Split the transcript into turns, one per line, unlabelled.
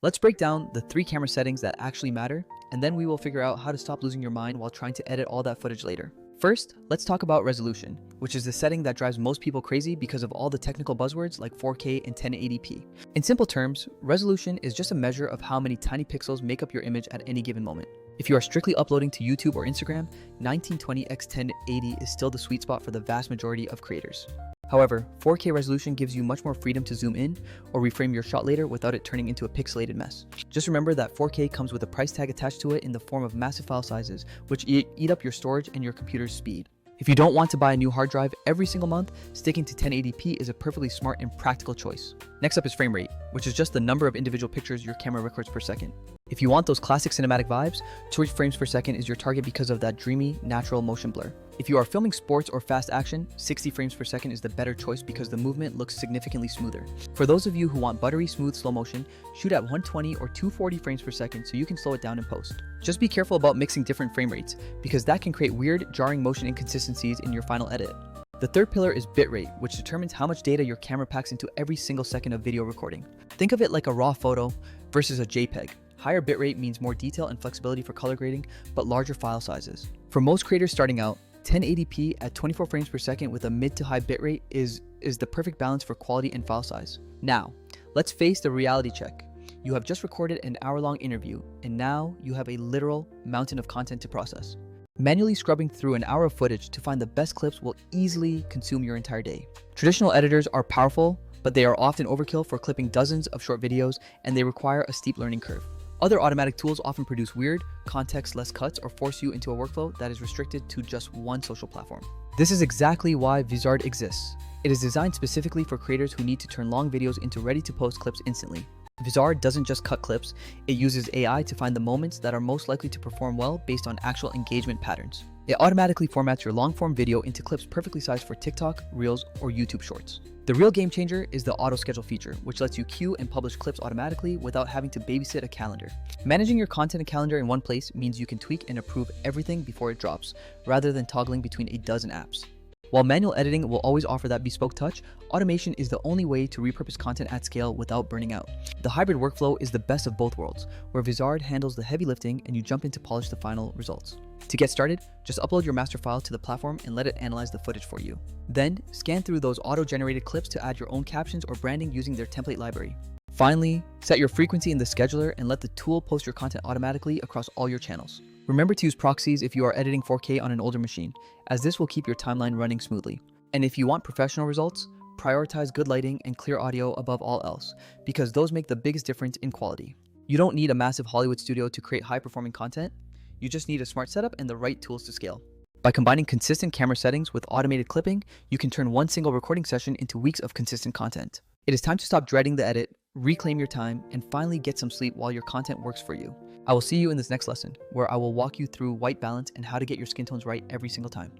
Let's break down the 3 camera settings that actually matter, and then we will figure out how to stop losing your mind while trying to edit all that footage later. First, let's talk about resolution, which is the setting that drives most people crazy because of all the technical buzzwords like 4K and 1080p. In simple terms, resolution is just a measure of how many tiny pixels make up your image at any given moment. If you are strictly uploading to YouTube or Instagram, 1920 x 1080 is still the sweet spot for the vast majority of creators. However, 4K resolution gives you much more freedom to zoom in or reframe your shot later without it turning into a pixelated mess. Just remember that 4K comes with a price tag attached to it in the form of massive file sizes, which eat up your storage and your computer's speed. If you don't want to buy a new hard drive every single month, sticking to 1080p is a perfectly smart and practical choice. Next up is frame rate, which is just the number of individual pictures your camera records per second. If you want those classic cinematic vibes, 2 frames per second is your target because of that dreamy, natural motion blur. If you are filming sports or fast action, 60 frames per second is the better choice because the movement looks significantly smoother. For those of you who want buttery smooth slow motion, shoot at 120 or 240 frames per second so you can slow it down in post. Just be careful about mixing different frame rates, because that can create weird, jarring motion inconsistencies in your final edit. The third pillar is bitrate, which determines how much data your camera packs into every single second of video recording. Think of it like a raw photo versus a JPEG. Higher bitrate means more detail and flexibility for color grading, but larger file sizes. For most creators starting out, 1080p at 24 frames per second with a mid to high bitrate is the perfect balance for quality and file size. Now, let's face the reality check. You have just recorded an hour-long interview, and now you have a literal mountain of content to process. Manually scrubbing through an hour of footage to find the best clips will easily consume your entire day. Traditional editors are powerful, but they are often overkill for clipping dozens of short videos, and they require a steep learning curve. Other automatic tools often produce weird, context-less cuts or force you into a workflow that is restricted to just one social platform. This is exactly why Vizard exists. It is designed specifically for creators who need to turn long videos into ready-to-post clips instantly. Vizard doesn't just cut clips, it uses AI to find the moments that are most likely to perform well based on actual engagement patterns. It automatically formats your long-form video into clips perfectly sized for TikTok, Reels, or YouTube Shorts. The real game changer is the auto schedule feature, which lets you queue and publish clips automatically without having to babysit a calendar. Managing your content and calendar in one place means you can tweak and approve everything before it drops, rather than toggling between a dozen apps. While manual editing will always offer that bespoke touch, automation is the only way to repurpose content at scale without burning out. The hybrid workflow is the best of both worlds, where Vizard handles the heavy lifting and you jump in to polish the final results. To get started, just upload your master file to the platform and let it analyze the footage for you. Then, scan through those auto-generated clips to add your own captions or branding using their template library. Finally, set your frequency in the scheduler and let the tool post your content automatically across all your channels. Remember to use proxies if you are editing 4K on an older machine, as this will keep your timeline running smoothly. And if you want professional results, prioritize good lighting and clear audio above all else, because those make the biggest difference in quality. You don't need a massive Hollywood studio to create high-performing content. You just need a smart setup and the right tools to scale. By combining consistent camera settings with automated clipping, you can turn one single recording session into weeks of consistent content. It is time to stop dreading the edit, reclaim your time, and finally get some sleep while your content works for you. I will see you in this next lesson, where I will walk you through white balance and how to get your skin tones right every single time.